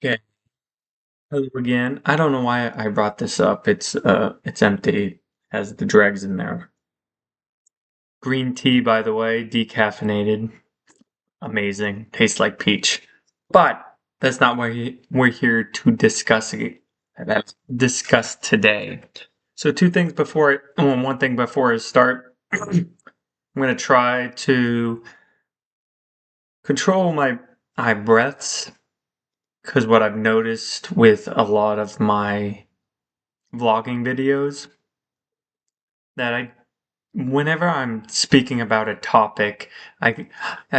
Okay, hello again. I don't know why I brought this up. It's empty, has the dregs in there. Green tea, by the way, decaffeinated, amazing, tastes like peach. But that's not what we're here to discuss today. So one thing before I start, I'm gonna try to control my breaths because what I've noticed with a lot of my vlogging videos that whenever I'm speaking about a topic, I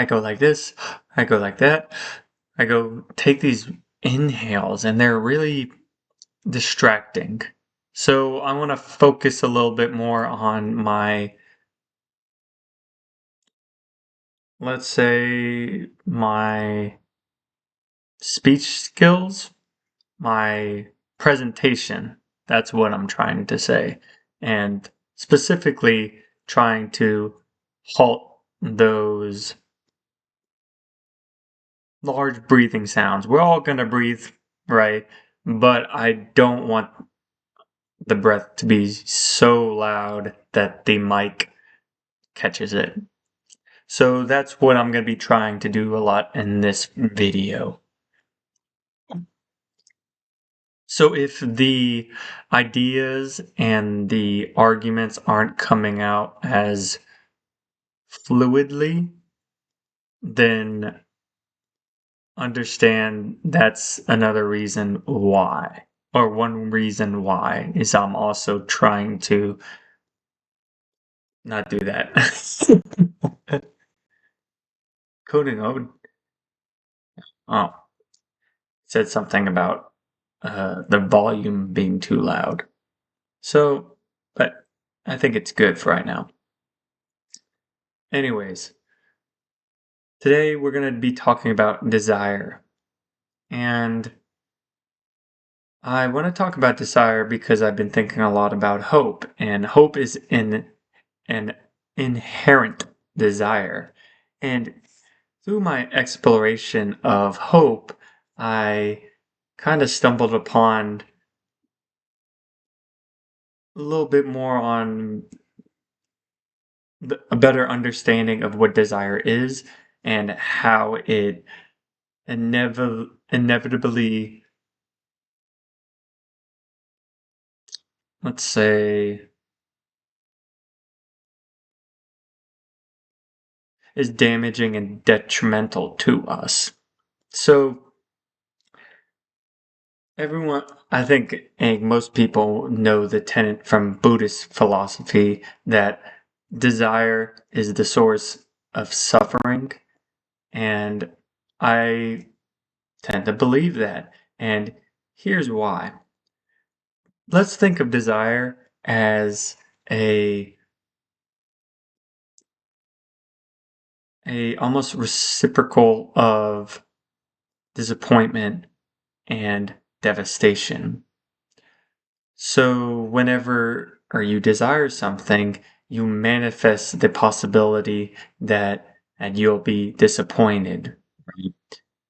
go like this, I go like that, I go take these inhales, and they're really distracting. So I want to focus a little bit more on let's say, my speech skills, my presentation. That's what I'm trying to say. And specifically trying to halt those large breathing sounds. We're all going to breathe, right? But I don't want the breath to be so loud that the mic catches it. So that's what I'm going to be trying to do a lot in this video. So if the ideas and the arguments aren't coming out as fluidly, then understand that's another reason why. Or one reason why is I'm also trying to not do that. Coding ode. Oh, said something about the volume being too loud. So, but I think it's good for right now. Anyways, today we're going to be talking about desire. And I want to talk about desire because I've been thinking a lot about hope, and hope is in an inherent desire. And through my exploration of hope, I kind of stumbled upon a little bit more on a better understanding of what desire is and how it inevitably, let's say, is damaging and detrimental to us. So, I think most people know the tenet from Buddhist philosophy that desire is the source of suffering, and I tend to believe that. And here's why. Let's think of desire as a almost reciprocal of disappointment and devastation. So whenever or you desire something, you manifest the possibility that you'll be disappointed. Right?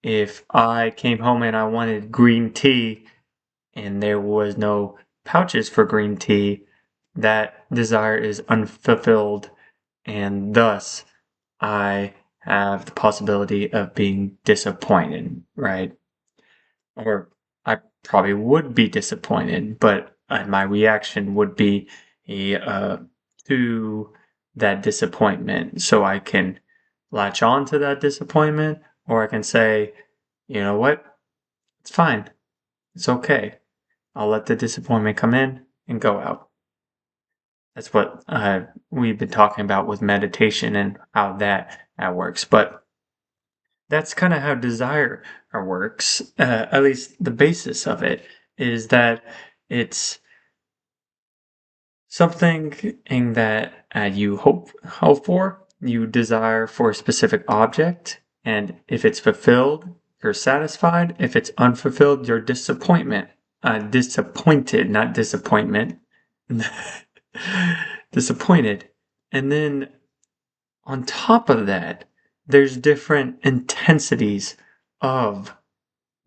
If I came home and I wanted green tea and there was no pouches for green tea, that desire is unfulfilled, and thus I have the possibility of being disappointed, right? Or I probably would be disappointed, but my reaction would be uh, to that disappointment. So I can latch on to that disappointment, or I can say, you know what? It's fine. It's okay. I'll let the disappointment come in and go out. That's what we've been talking about with meditation and how that works. But that's kind of how desire works. At least the basis of it is that it's something in that you hope for, you desire for a specific object, and if it's fulfilled, you're satisfied. If it's unfulfilled, you're disappointed, not disappointment, disappointed. And then on top of that, there's different intensities of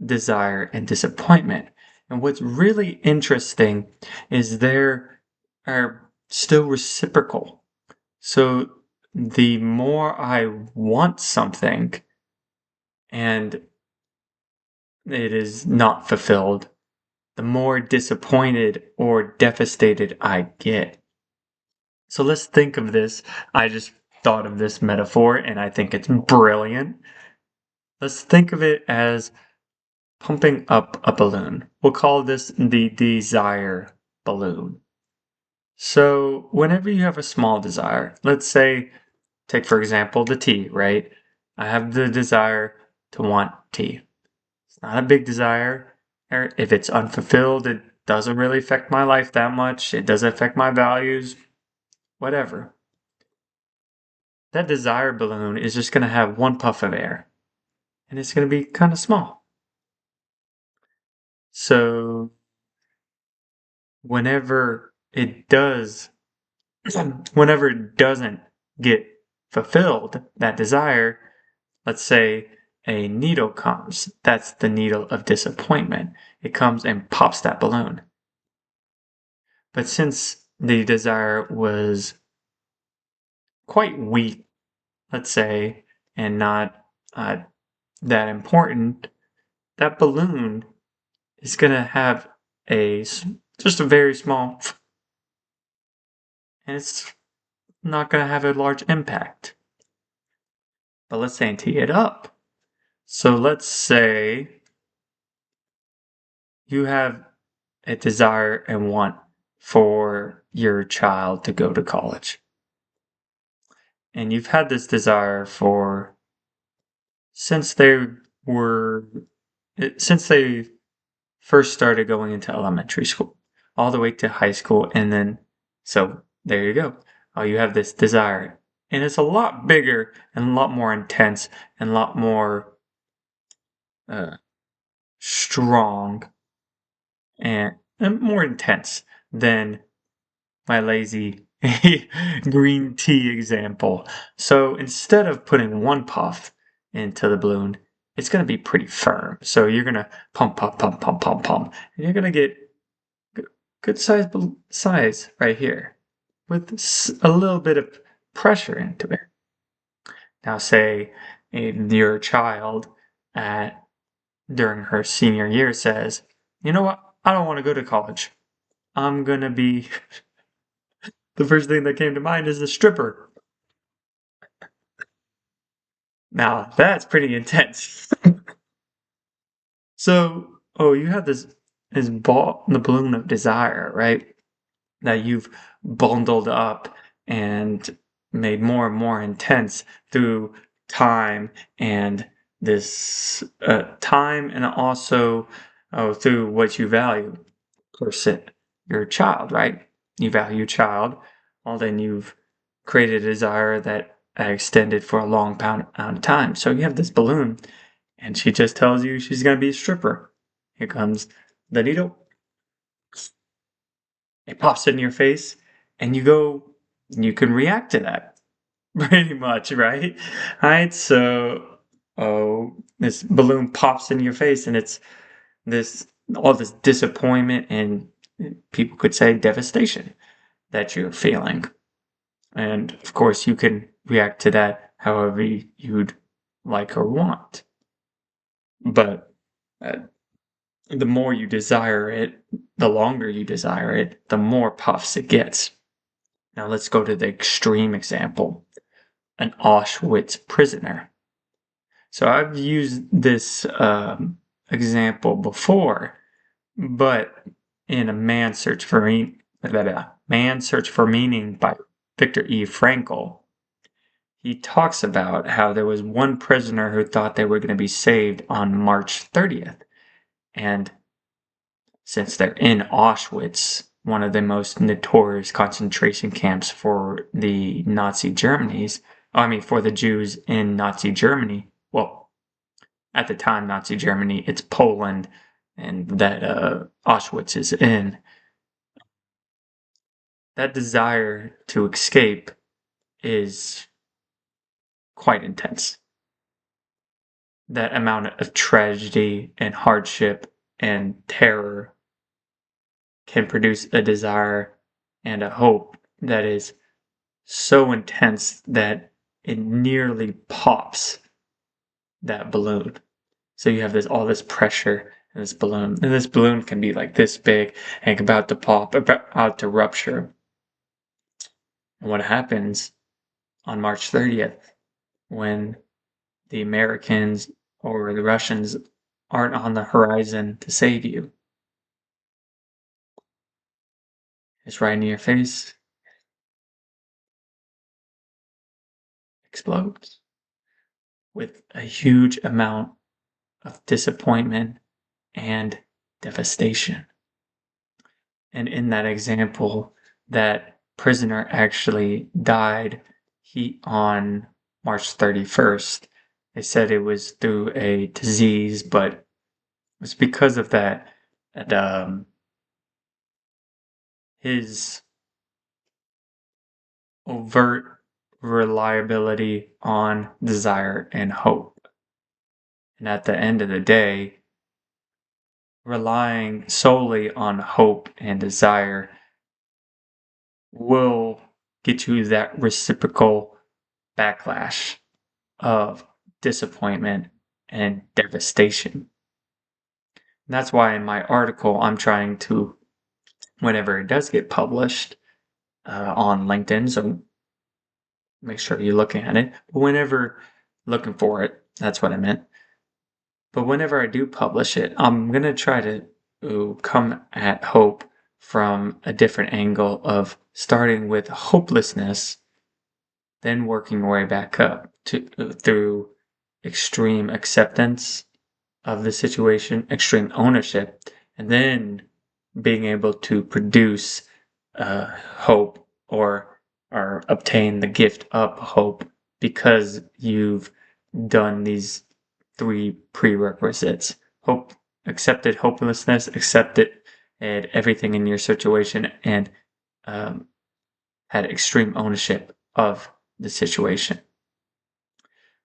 desire and disappointment. And what's really interesting is there are still reciprocal. So the more I want something and it is not fulfilled, the more disappointed or devastated I get. So let's think of this. I just thought of this metaphor and I think it's brilliant. Let's think of it as pumping up a balloon. We'll call this the desire balloon. So, whenever you have a small desire, let's say, take for example the tea, right? I have the desire to want tea. It's not a big desire. If it's unfulfilled, it doesn't really affect my life that much. It doesn't affect my values, whatever. That desire balloon is just going to have one puff of air, and it's going to be kind of small. So, whenever it does whenever it doesn't get fulfilled, that desire, let's say a needle comes, that's the needle of disappointment. It comes and pops that balloon. But since the desire was quite weak, let's say, and not that important, that balloon is going to have just a very small, and it's not going to have a large impact. But let's ante it up. So let's say you have a desire and want for your child to go to college. And you've had this desire for since they were since they first started going into elementary school, all the way to high school, and then so there you go. Oh, you have this desire. And it's a lot bigger and a lot more intense and a lot more uh, strong and more intense than my lazy green tea example. So instead of putting one puff into the balloon, it's going to be pretty firm. So you're going to pump, pump, pump, pump, pump, pump, and you're going to get good size right here with a little bit of pressure into it. Now, say your child at during her senior year says, "You know what? I don't want to go to college. I'm gonna be." The first thing that came to mind is the stripper. Now, that's pretty intense. So, oh, you have this ball, the balloon of desire, right? That you've bundled up and made more and more intense through time and this time, and also through what you value, person, your child, right? You value your child, well, then you've created a desire that extended for a long amount of time. So you have this balloon, and she just tells you she's going to be a stripper. Here comes the needle. It pops in your face, and you can react to that pretty much, right? Right? So, oh, this balloon pops in your face, and it's this all this disappointment and people could say devastation that you're feeling. And of course, you can react to that however you'd like or want. But uh, the more you desire it, the longer you desire it, the more puffs it gets. Now let's go to the extreme example, an Auschwitz prisoner. So I've used this example before, but in a Man Search for Meaning by Viktor E. Frankl, he talks about how there was one prisoner who thought they were going to be saved on March 30th. And since they're in Auschwitz, one of the most notorious concentration camps for the Nazi Germany's, for the Jews in Nazi Germany. Well, at the time, Nazi Germany, it's Poland, and that Auschwitz is in. That desire to escape is quite intense. that amount of tragedy and hardship and terror can produce a desire and a hope that is so intense that it nearly pops that balloon. So you have all this pressure in this balloon, and this balloon can be like this big and about to pop, about to rupture. And what happens on March 30th when the Americans or the Russians aren't on the horizon to save you? It's right in your face, explodes with a huge amount of disappointment and devastation. And in that example, that prisoner actually died on March 31st. They said it was through a disease, but it was because of that his overt reliability on desire and hope. And at the end of the day, relying solely on hope and desire will get you that reciprocal backlash of disappointment and devastation. And that's why in my article, I'm trying to, whenever it does get published on LinkedIn, so make sure you're looking at it, but whenever looking for it, that's what I meant. But whenever I do publish it, I'm going to try to come at hope from a different angle of starting with hopelessness, then working my way back up through extreme acceptance of the situation, extreme ownership, and then being able to produce hope or obtain the gift of hope because you've done these three prerequisites: hope, accepted hopelessness, accepted and everything in your situation, and had extreme ownership of the situation.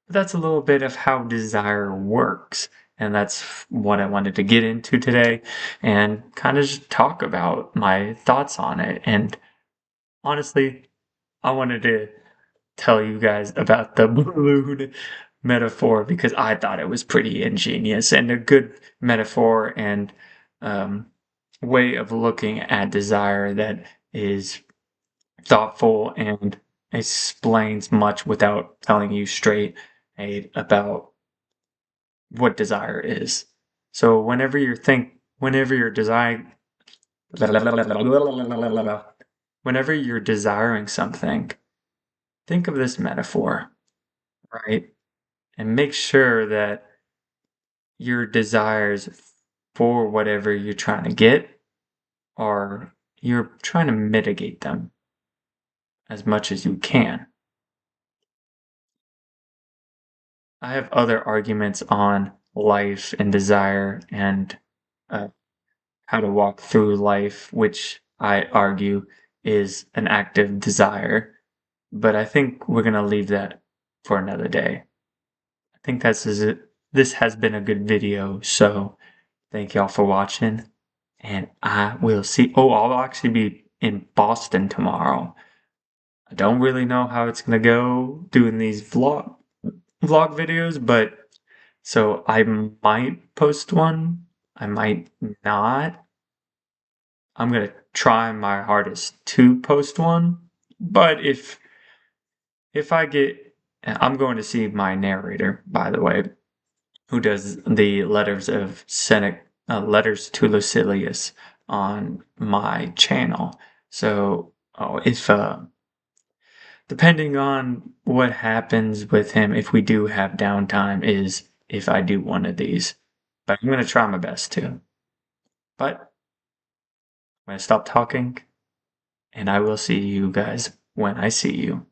But that's a little bit of how desire works. And that's what I wanted to get into today and kind of just talk about my thoughts on it. And honestly, I wanted to tell you guys about the balloon metaphor because I thought it was pretty ingenious and a good metaphor and um, way of looking at desire that is thoughtful and explains much without telling you straight about what desire is. So whenever you're desiring something, think of this metaphor, right? And make sure that your desires for whatever you're trying to get are you're trying to mitigate them as much as you can. I have other arguments on life and desire and uh, how to walk through life, which I argue is an active desire. But I think we're going to leave that for another day. I think this has been a good video. So thank y'all for watching. And I will see. Oh, I'll actually be in Boston tomorrow. I don't really know how it's going to go doing these vlog videos, but so I might post one. I might not. I'm gonna try my hardest to post one, but if I get, I'm going to see my narrator, by the way, who does the letters of letters to Lucilius on my channel. So, if depending on what happens with him, if we do have downtime, is if I do one of these. But I'm gonna try my best to. But I'm gonna stop talking, and I will see you guys when I see you.